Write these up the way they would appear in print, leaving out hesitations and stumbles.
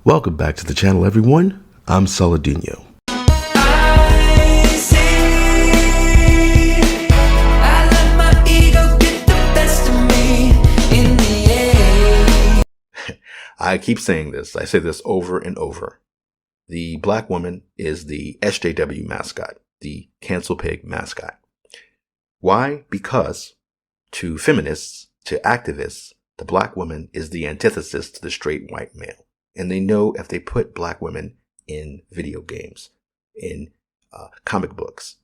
Welcome back to the channel, everyone. I'm Saladino. I keep saying this. I say this over and over. The black woman is the SJW mascot, the cancel pig mascot. Why? Because to feminists, to activists, the black woman is the antithesis to the straight white male. And they know if they put black women in video games, in comic books,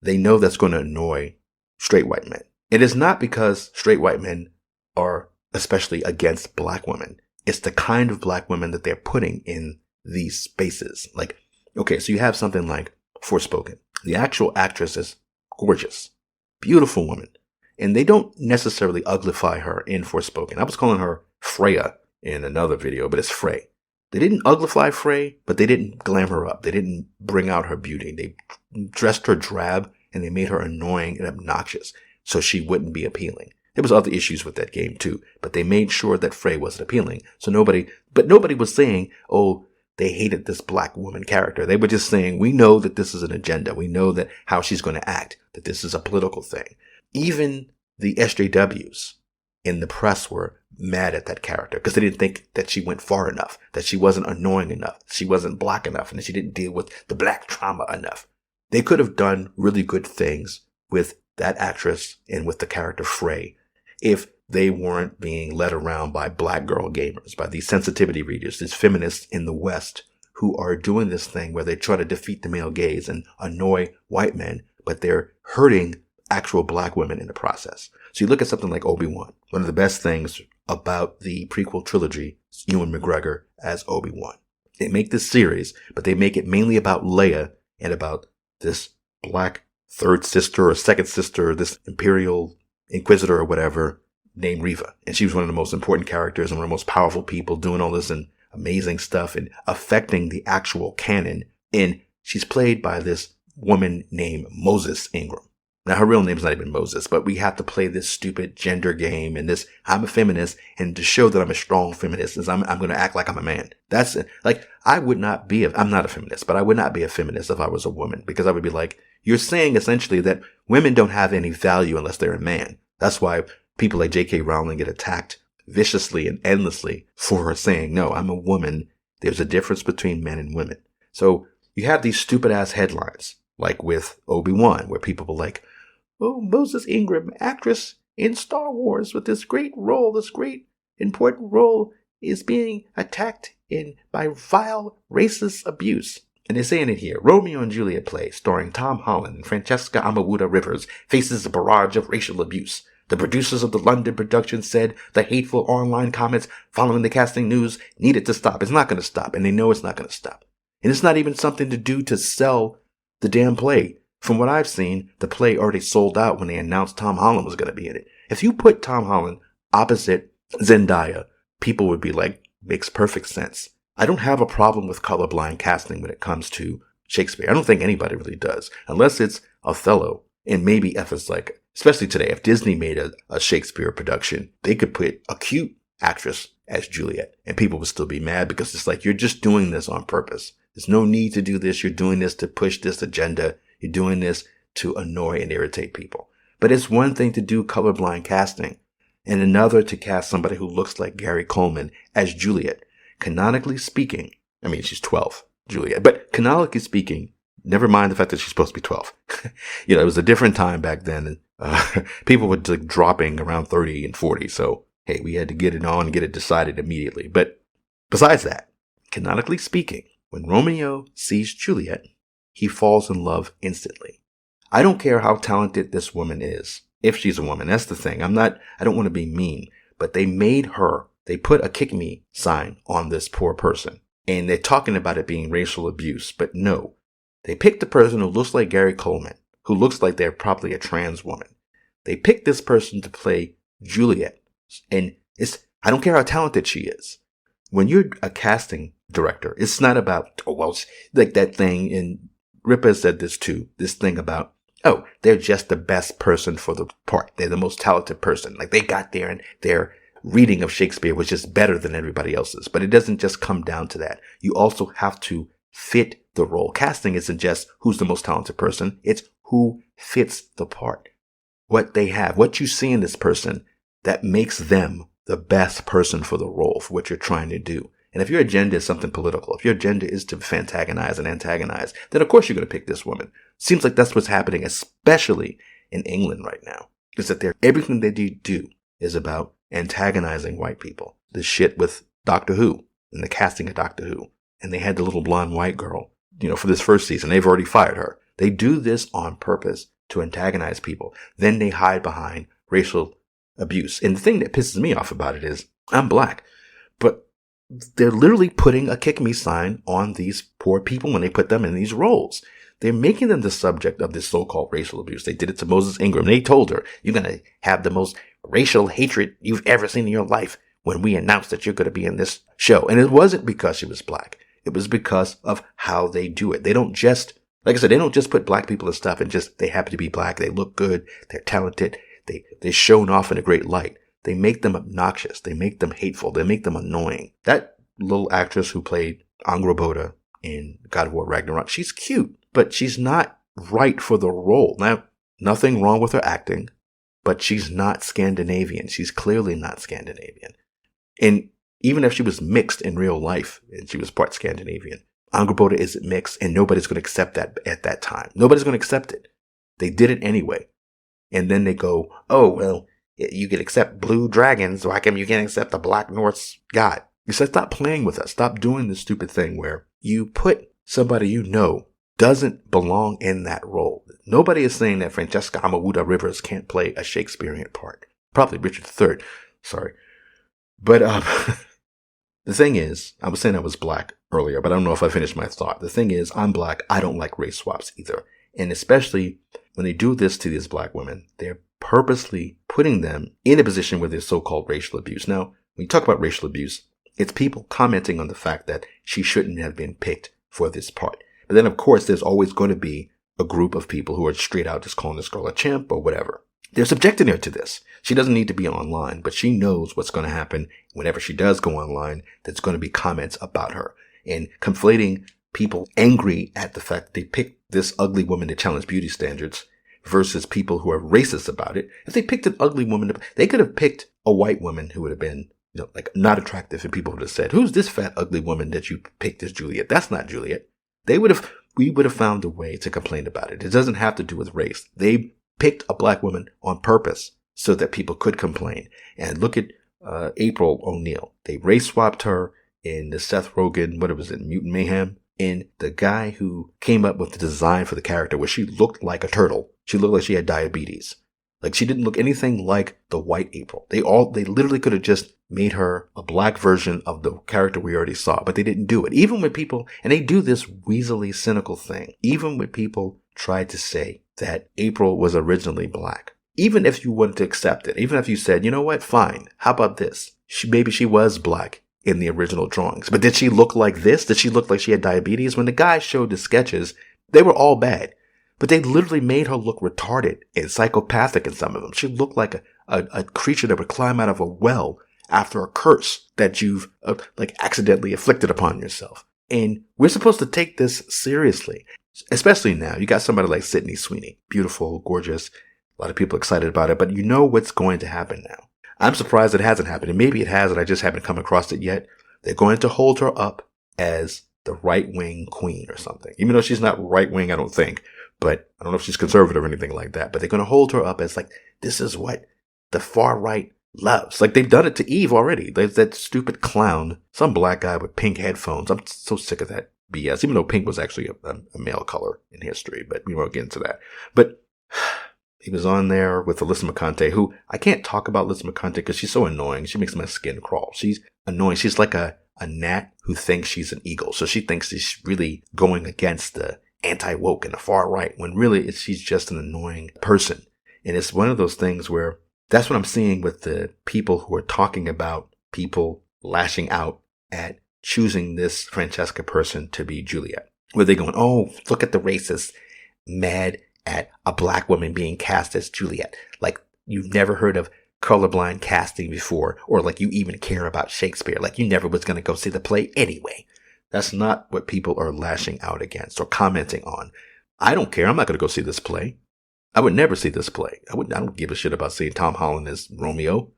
they know that's going to annoy straight white men. It is not because straight white men are especially against black women. It's the kind of black women that they're putting in these spaces. Like, okay, so you have something like Forspoken. The actual actress is gorgeous, beautiful woman. And they don't necessarily uglify her in Forspoken. I was calling her Freya in another video, but it's Frey. They didn't uglify Frey, but they didn't glam her up. They didn't bring out her beauty. They dressed her drab and they made her annoying and obnoxious so she wouldn't be appealing. There was other issues with that game too, but they made sure that Frey wasn't appealing. So nobody was saying, oh, they hated this black woman character. They were just saying, we know that this is an agenda. We know that how she's going to act, that this is a political thing. Even the SJWs in the press were mad at that character because they didn't think that she went far enough, that she wasn't annoying enough, she wasn't black enough, and that she didn't deal with the black trauma enough. They could have done really good things with that actress and with the character Frey if they weren't being led around by black girl gamers, by these sensitivity readers, these feminists in the West who are doing this thing where they try to defeat the male gaze and annoy white men, but they're hurting actual black women in the process. So you look at something like Obi-Wan. One of the best things about the prequel trilogy is Ewan McGregor as Obi-Wan. They make this series, but they make it mainly about Leia and about this black third sister or second sister, this Imperial Inquisitor or whatever, named Reva. And she was one of the most important characters and one of the most powerful people doing all this and amazing stuff and affecting the actual canon. And she's played by this woman named Moses Ingram. Now, her real name's not even Moses, but we have to play this stupid gender game and this, I'm a feminist, and to show that I'm a strong feminist is I'm going to act like I'm a man. That's it. Like, I'm not a feminist, but I would not be a feminist if I was a woman, because I would be like, you're saying essentially that women don't have any value unless they're a man. That's why people like J.K. Rowling get attacked viciously and endlessly for saying, no, I'm a woman. There's a difference between men and women. So you have these stupid ass headlines, like with Obi-Wan, where people were like, oh, Moses Ingram, actress in Star Wars with this great role, this great important role, is being attacked by vile racist abuse. And they're saying it here. Romeo and Juliet play starring Tom Holland and Francesca Amawuda Rivers faces a barrage of racial abuse. The producers of the London production said the hateful online comments following the casting news needed to stop. It's not going to stop, and they know it's not going to stop. And it's not even something to do to sell the damn play. From what I've seen, the play already sold out when they announced Tom Holland was going to be in it. If you put Tom Holland opposite Zendaya, people would be like, makes perfect sense. I don't have a problem with colorblind casting when it comes to Shakespeare. I don't think anybody really does, unless it's Othello. And maybe if it's like, especially today, if Disney made a Shakespeare production, they could put a cute actress as Juliet and people would still be mad because it's like, you're just doing this on purpose. There's no need to do this. You're doing this to push this agenda. You're doing this to annoy and irritate people. But it's one thing to do colorblind casting and another to cast somebody who looks like Gary Coleman as Juliet. Canonically speaking, I mean, she's 12, Juliet, but canonically speaking, never mind the fact that she's supposed to be 12. It was a different time back then. People were like dropping around 30 and 40. So, hey, we had to get it on and get it decided immediately. But besides that, canonically speaking, when Romeo sees Juliet, he falls in love instantly. I don't care how talented this woman is. If she's a woman, that's the thing. I don't want to be mean, but they put a kick me sign on this poor person. And they're talking about it being racial abuse, but no. They picked a person who looks like Gary Coleman, who looks like they're probably a trans woman. They picked this person to play Juliet. And I don't care how talented she is. When you're a casting director, it's not about, like that thing, and Ripa said this too, this thing about, they're just the best person for the part. They're the most talented person. Like they got there and they're reading of Shakespeare was just better than everybody else's. But it doesn't just come down to that. You also have to fit the role. Casting isn't just who's the most talented person. It's who fits the part. What they have, what you see in this person that makes them the best person for the role, for what you're trying to do. And if your agenda is something political, if your agenda is to antagonize and antagonize, then of course you're going to pick this woman. Seems like that's what's happening, especially in England right now. Is that everything they do is about antagonizing white people. The shit with Doctor Who and the casting of Doctor Who. And they had the little blonde white girl, for this first season. They've already fired her. They do this on purpose to antagonize people. Then they hide behind racial abuse. And the thing that pisses me off about it is I'm black, but they're literally putting a kick me sign on these poor people when they put them in these roles. They're making them the subject of this so-called racial abuse. They did it to Moses Ingram. They told her, you're going to have the most racial hatred you've ever seen in your life when we announced that you're going to be in this show. And it wasn't because she was black. It was because of how they do it. They don't just, like I said, they don't just put black people in stuff and just, they happen to be black. They look good. They're talented. They're shown off in a great light. They make them obnoxious. They make them hateful. They make them annoying. That little actress who played Angrboda in God of War Ragnarok, she's cute, but she's not right for the role. Now, nothing wrong with her acting, but she's not Scandinavian. She's clearly not Scandinavian. And even if she was mixed in real life and she was part Scandinavian, Angrboda isn't mixed and nobody's going to accept that at that time. Nobody's going to accept it. They did it anyway. And then they go, oh, well, you can accept blue dragons. Why come you can't accept the Black Norse god? You said, stop playing with us. Stop doing this stupid thing where you put somebody doesn't belong in that role. Nobody is saying that Francesca Amawuda Rivers can't play a Shakespearean part. Probably Richard III. Sorry. But the thing is, I was saying I was black earlier, but I don't know if I finished my thought. The thing is, I'm black. I don't like race swaps either. And especially when they do this to these black women, they're purposely putting them in a position where there's so-called racial abuse. Now, when you talk about racial abuse, it's people commenting on the fact that she shouldn't have been picked for this part. But then, of course, there's always going to be a group of people who are straight out just calling this girl a chimp or whatever. They're subjecting her to this. She doesn't need to be online, but she knows what's going to happen whenever she does go online. There's going to be comments about her and conflating people angry at the fact that they picked this ugly woman to challenge beauty standards versus people who are racist about it. If they picked an ugly woman, they could have picked a white woman who would have been, not attractive, and people would have said, who's this fat, ugly woman that you picked as Juliet? That's not Juliet. We would have found a way to complain about it. It doesn't have to do with race. They picked a black woman on purpose so that people could complain. And look at April O'Neil. They race swapped her in the Seth Rogen, Mutant Mayhem. And the guy who came up with the design for the character where she looked like a turtle. She looked like she had diabetes. Like she didn't look anything like the white April. They literally could have just made her a black version of the character we already saw, but they didn't do it. Even when people, and they do this weaselly, cynical thing, even when people tried to say that April was originally black. Even if you wanted to accept it, even if you said, you know what, fine, how about this? Maybe she was black in the original drawings, but did she look like this? Did she look like she had diabetes? When the guy showed the sketches, they were all bad. But they literally made her look retarded and psychopathic in some of them. She looked like a creature that would climb out of a well after a curse that you've accidentally inflicted upon yourself. And we're supposed to take this seriously, especially now. You got somebody like Sydney Sweeney, beautiful, gorgeous. A lot of people excited about it, but you know what's going to happen now. I'm surprised it hasn't happened, and maybe it has, and I just haven't come across it yet. They're going to hold her up as the right-wing queen or something, even though she's not right-wing, I don't think. But I don't know if she's conservative or anything like that. But they're going to hold her up as this is what the far right loves. They've done it to Eve already. There's that stupid clown, some black guy with pink headphones. I'm so sick of that BS, even though pink was actually a male color in history. But we won't get into that. But he was on there with Alyssa McConaughey, who I can't talk about Alyssa McConaughey because she's so annoying. She makes my skin crawl. She's annoying. She's like a gnat who thinks she's an eagle. So she thinks she's really going against the anti-woke and the far right, when really she's just an annoying person. And it's one of those things where that's what I'm seeing with the people who are talking about people lashing out at choosing this Francesca person to be Juliet. Where they're going, oh, look at the racists mad at a black woman being cast as Juliet. Like, you've never heard of colorblind casting before, or like you even care about Shakespeare, like you never was going to go see the play anyway. That's not what people are lashing out against or commenting on. I don't care. I'm not going to go see this play. I would never see this play. I don't give a shit about seeing Tom Holland as Romeo.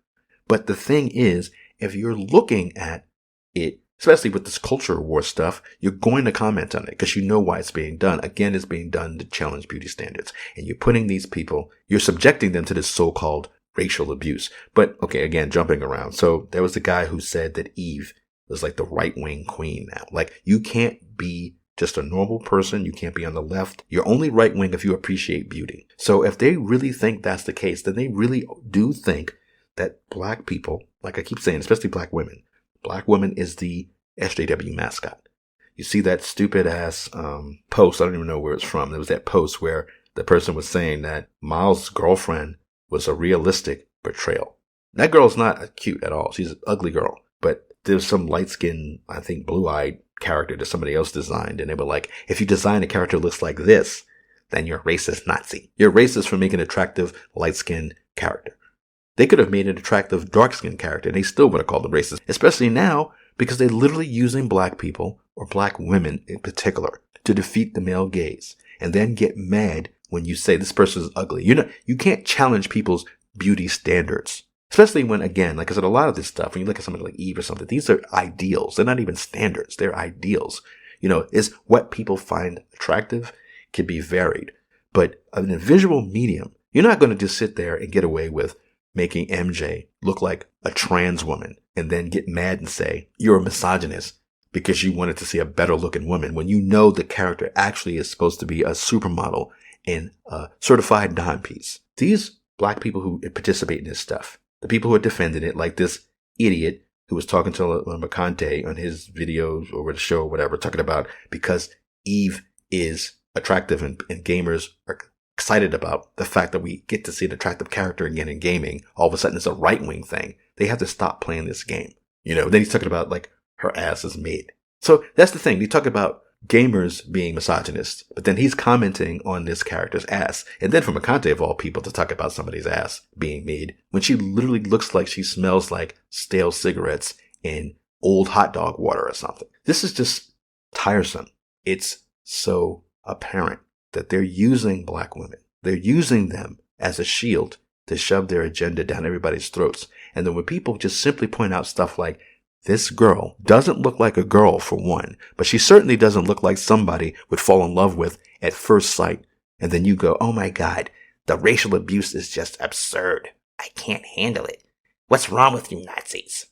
But the thing is, if you're looking at it, especially with this culture war stuff, you're going to comment on it because you know why it's being done. Again, it's being done to challenge beauty standards. And you're putting these people, you're subjecting them to this so-called racial abuse. But okay, again, jumping around. So there was the guy who said that Eve was like the right-wing queen now. Like, you can't be just a normal person. You can't be on the left. You're only right-wing if you appreciate beauty. So if they really think that's the case, then they really do think that black people, like I keep saying, especially black women is the SJW mascot. You see that stupid ass post, I don't even know where it's from. There was that post where the person was saying that Miles' girlfriend was a realistic portrayal. That girl's not cute at all. She's an ugly girl. But there's some light-skinned, I think blue-eyed character that somebody else designed. And they were like, if you design a character that looks like this, then you're a racist Nazi. You're racist for making an attractive light-skinned character. They could have made an attractive dark-skinned character and they still would have called them racist. Especially now, because they're literally using black people, or black women in particular, to defeat the male gaze. And then get mad when you say this person is ugly. You can't challenge people's beauty standards. Especially when, again, like I said, a lot of this stuff, when you look at somebody like Eve or something, these are ideals. They're not even standards. They're ideals. Is what people find attractive can be varied. But in a visual medium, you're not going to just sit there and get away with making MJ look like a trans woman and then get mad and say you're a misogynist because you wanted to see a better looking woman when you know the character actually is supposed to be a supermodel and a certified dime piece. These black people who participate in this stuff, the people who are defending it, like this idiot who was talking to Mercante on his videos or the show or whatever, talking about because Eve is attractive and gamers are excited about the fact that we get to see an attractive character again in gaming. All of a sudden it's a right-wing thing. They have to stop playing this game. Then he's talking about like her ass is made. So that's the thing. They talk about gamers being misogynist, but then he's commenting on this character's ass. And then for Mercante of all people to talk about somebody's ass being made when she literally looks like she smells like stale cigarettes and old hot dog water or something. This is just tiresome. It's so apparent that they're using black women. They're using them as a shield to shove their agenda down everybody's throats. And then when people just simply point out stuff like, this girl doesn't look like a girl for one, but she certainly doesn't look like somebody would fall in love with at first sight. And then you go, oh my God, the racial abuse is just absurd. I can't handle it. What's wrong with you Nazis?